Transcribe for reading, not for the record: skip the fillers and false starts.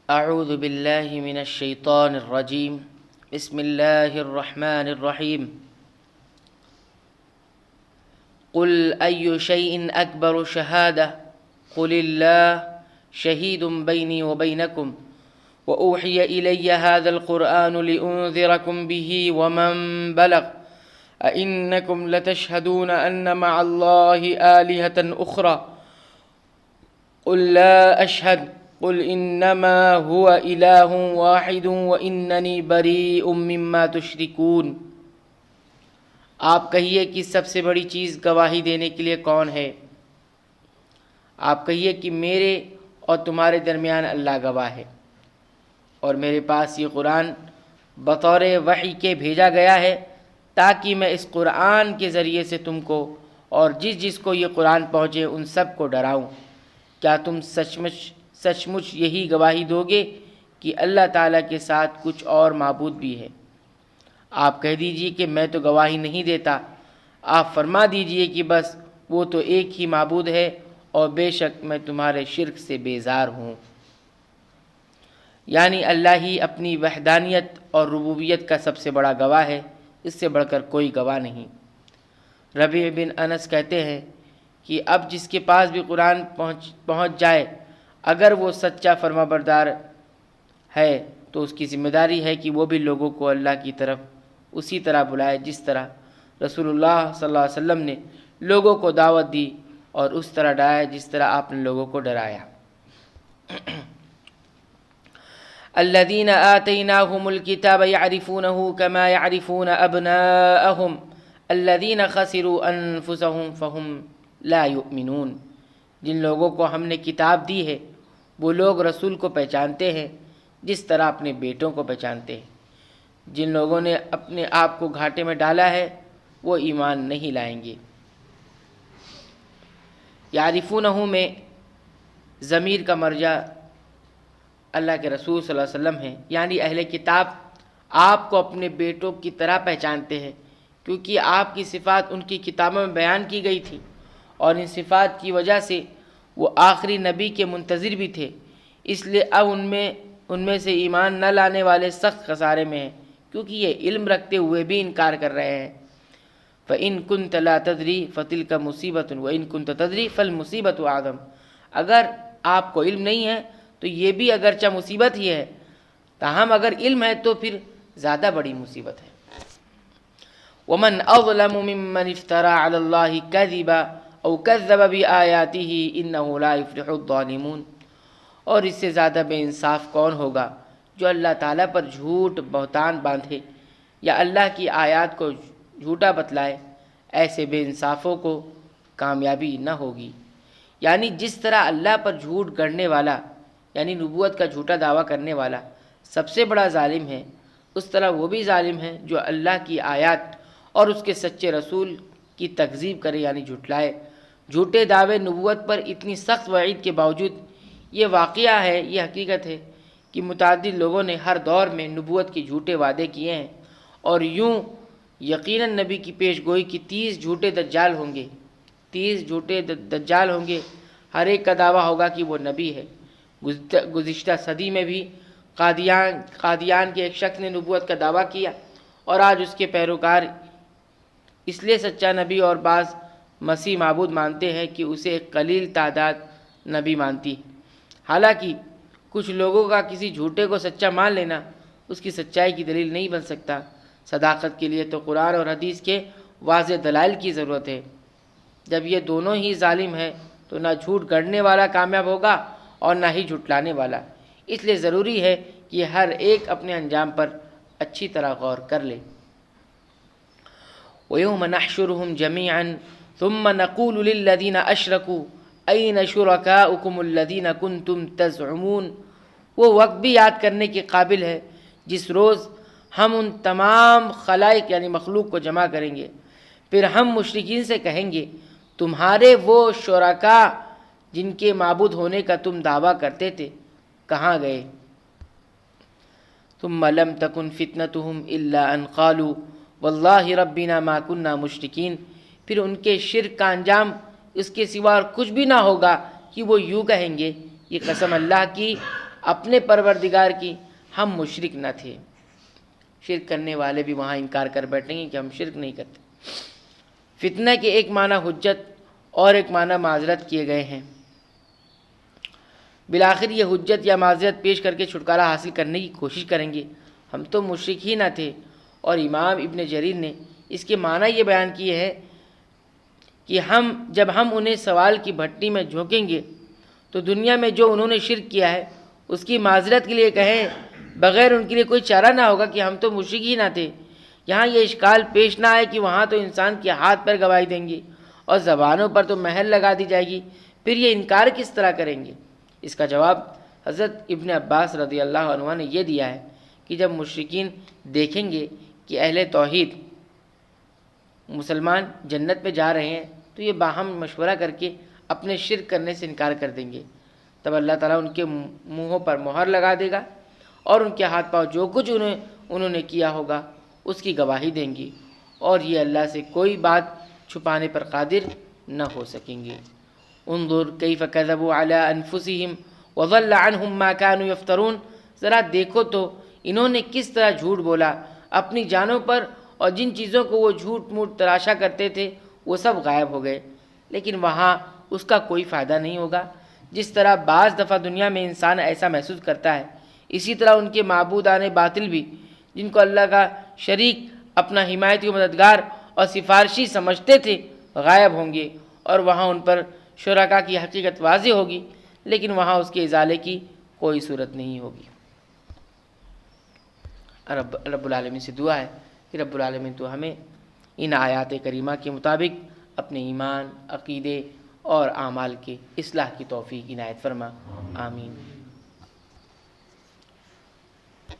أعوذ بالله من الشيطان الرجيم. بسم الله الرحمن الرحيم. قل أي شيء أكبر شهادة قل الله شهيد بيني وبينكم وأوحي إلي هذا القرآن لأنذركم به ومن بلغ أئنكم لتشهدون أن مع الله آلهة أخرى قل لا أشهد قل إنما هو إله واحد وإنني بريء مما تشركون. آپ کہیے کہ سب سے بڑی چیز گواہی دینے کے لیے کون ہے؟ آپ کہیے کہ میرے اور تمہارے درمیان اللہ گواہ ہے، اور میرے پاس یہ قرآن بطور وحی کے بھیجا گیا ہے تاکہ میں اس قرآن کے ذریعے سے تم کو اور جس کو یہ قرآن پہنچے ان سب کو ڈراؤں. کیا تم سچ مچ یہی گواہی دو گے کہ اللہ تعالیٰ کے ساتھ کچھ اور معبود بھی ہے؟ آپ کہہ دیجئے کہ میں تو گواہی نہیں دیتا. آپ فرما دیجئے کہ بس وہ تو ایک ہی معبود ہے اور بے شک میں تمہارے شرک سے بیزار ہوں. یعنی اللہ ہی اپنی وحدانیت اور ربوبیت کا سب سے بڑا گواہ ہے، اس سے بڑھ کر کوئی گواہ نہیں. ربیع بن انس کہتے ہیں کہ اب جس کے پاس بھی قرآن پہنچ جائے، اگر وہ سچا فرما بردار ہے تو اس کی ذمہ داری ہے کہ وہ بھی لوگوں کو اللہ کی طرف اسی طرح بلائے جس طرح رسول اللہ صلی اللہ علیہ وسلم نے لوگوں کو دعوت دی، اور اس طرح ڈرائے جس طرح آپ نے لوگوں کو ڈرایا. الذين آتيناهم الكتاب يعرفونه كما يعرفون أبناءهم الذين خسروا أنفسهم فهم لا يؤمنون. جن لوگوں کو ہم نے کتاب دی ہے وہ لوگ رسول کو پہچانتے ہیں جس طرح اپنے بیٹوں کو پہچانتے ہیں. جن لوگوں نے اپنے آپ کو گھاٹے میں ڈالا ہے وہ ایمان نہیں لائیں گے. یعرفونہ میں ضمیر کا مرجع اللہ کے رسول صلی اللہ علیہ وسلم ہیں، یعنی اہل کتاب آپ کو اپنے بیٹوں کی طرح پہچانتے ہیں کیونکہ آپ کی صفات ان کی کتابوں میں بیان کی گئی تھی، اور ان صفات کی وجہ سے وہ آخری نبی کے منتظر بھی تھے. اس لیے اب ان میں سے ایمان نہ لانے والے سخت خسارے میں ہیں کیونکہ یہ علم رکھتے ہوئے بھی انکار کر رہے ہیں. فَإِن كُنْتَ لَا تَدْرِي فَتِلْكَ مُصِيبَةٌ وَإِن كُنْتَ تَدْرِي فَالْمُصِيبَةُ أَعْظَمُ. اگر آپ کو علم نہیں ہے تو یہ بھی اگرچہ مصیبت ہی ہے، تاہم اگر علم ہے تو پھر زیادہ بڑی مصیبت ہے. وَمَنْ أَظْلَمُ مِمَّنِ افْتَرَى عَلَى اللَّهِ كَذِبًا أَوْ كَذَّبَ بِآيَاتِهِ إِنَّهُ لَا يُفْلِحُ الظَّالِمُونَ. اور اس سے زیادہ بے انصاف کون ہوگا جو اللہ تعالیٰ پر جھوٹ بہتان باندھے یا اللہ کی آیات کو جھوٹا بتلائے. ایسے بے انصافوں کو کامیابی نہ ہوگی. یعنی جس طرح اللہ پر جھوٹ گڑنے والا یعنی نبوت کا جھوٹا دعویٰ کرنے والا سب سے بڑا ظالم ہے، اس طرح وہ بھی ظالم ہے جو اللہ کی آیات اور اس کے سچے رسول کی تکذیب کرے یعنی جھٹلائے. جھوٹے دعوے نبوت پر اتنی سخت وعید کے باوجود یہ واقعہ ہے، یہ حقیقت ہے کہ متعدد لوگوں نے ہر دور میں نبوت کے جھوٹے وعدے کیے ہیں، اور یوں یقیناً نبی کی پیش گوئی کی 30 جھوٹے دجال ہوں گے. 30 جھوٹے دجال ہوں گے، ہر ایک کا دعویٰ ہوگا کہ وہ نبی ہے. گزشتہ صدی میں بھی قادیان کے ایک شخص نے نبوت کا دعویٰ کیا، اور آج اس کے پیروکار اس لیے سچا نبی اور بعض مسیح معبود مانتے ہیں کہ اسے ایک قلیل تعداد نبی مانتی ہے. حالانکہ کچھ لوگوں کا کسی جھوٹے کو سچا مان لینا اس کی سچائی کی دلیل نہیں بن سکتا. صداقت کے لیے تو قرآن اور حدیث کے واضح دلائل کی ضرورت ہے. جب یہ دونوں ہی ظالم ہیں تو نہ جھوٹ گڑنے والا کامیاب ہوگا اور نہ ہی جھٹلانے والا. اس لیے ضروری ہے کہ ہر ایک اپنے انجام پر اچھی طرح غور کر لے. وَيَوْمَ نَحْشُرُهُمْ جَمِيعًا ثُمَّ نَقُولُ لِلَّذِينَ أَشْرَكُوا أَيْنَ شُرَكَاؤُكُمُ الَّذِينَ كُنْتُمْ تَزْعُمُونَ. وہ وقت بھی یاد کرنے کے قابل ہے جس روز ہم ان تمام خلائق یعنی مخلوق کو جمع کریں گے. پھر ہم مشرکین سے کہیں گے تمہارے وہ شرکا جن کے معبود ہونے کا تم دعویٰ کرتے تھے کہاں گئے؟ ثم لم تكن فتنتهم الا ان قالوا والله ربنا ما كنا مشرکین. پھر ان کے شرک کا انجام اس کے سوا اور کچھ بھی نہ ہوگا کہ وہ یوں کہیں گے، یہ قسم اللہ کی اپنے پروردگار کی ہم مشرک نہ تھے۔ شرک کرنے والے بھی وہاں انکار کر بیٹھیں گے کہ ہم شرک نہیں کرتے۔ فتنہ کے ایک معنی حجت اور ایک معنی معذرت کیے گئے ہیں۔ بالآخر یہ حجت یا معذرت پیش کر کے چھٹکارا حاصل کرنے کی کوشش کریں گے، ہم تو مشرک ہی نہ تھے۔ اور امام ابن جریر نے اس کے معنی یہ بیان کیے ہے کہ جب ہم انہیں سوال کی بھٹی میں جھونکیں گے تو دنیا میں جو انہوں نے شرک کیا ہے اس کی معذرت کے لیے کہیں، بغیر ان کے لیے کوئی چارہ نہ ہوگا کہ ہم تو مشرک ہی نہ تھے۔ یہاں یہ اشکال پیش نہ آئے کہ وہاں تو انسان کے ہاتھ پیر گواہی دیں گے اور زبانوں پر تو مہر لگا دی جائے گی، پھر یہ انکار کس طرح کریں گے؟ اس کا جواب حضرت ابن عباس رضی اللہ عنہ نے یہ دیا ہے کہ جب مشرکین دیکھیں گے کہ اہل توحید مسلمان جنت میں جا رہے ہیں تو یہ باہم مشورہ کر کے اپنے شرک کرنے سے انکار کر دیں گے، تب اللہ تعالیٰ ان کے منہوں پر مہر لگا دے گا اور ان کے ہاتھ پاؤں جو کچھ انہوں نے کیا ہوگا اس کی گواہی دیں گی، اور یہ اللہ سے کوئی بات چھپانے پر قادر نہ ہو سکیں گے۔ انظر کیف کذبوا علی انفسہم وضل عنہم ما کانوا یفترون، ذرا دیکھو تو انہوں نے کس طرح جھوٹ بولا اپنی جانوں پر، اور جن چیزوں کو وہ جھوٹ موٹ تراشا کرتے تھے وہ سب غائب ہو گئے، لیکن وہاں اس کا کوئی فائدہ نہیں ہوگا۔ جس طرح بعض دفعہ دنیا میں انسان ایسا محسوس کرتا ہے، اسی طرح ان کے معبودان باطل بھی جن کو اللہ کا شریک اپنا حمایتی و مددگار اور سفارشی سمجھتے تھے غائب ہوں گے، اور وہاں ان پر شرکا کی حقیقت واضح ہوگی، لیکن وہاں اس کے ازالے کی کوئی صورت نہیں ہوگی۔ رب العالمین سے دعا ہے کہ رب العالمین تو ہمیں ان آیات کریمہ کے مطابق اپنے ایمان، عقیدے اور اعمال کے اصلاح کی توفیق عنایت فرما، آمین۔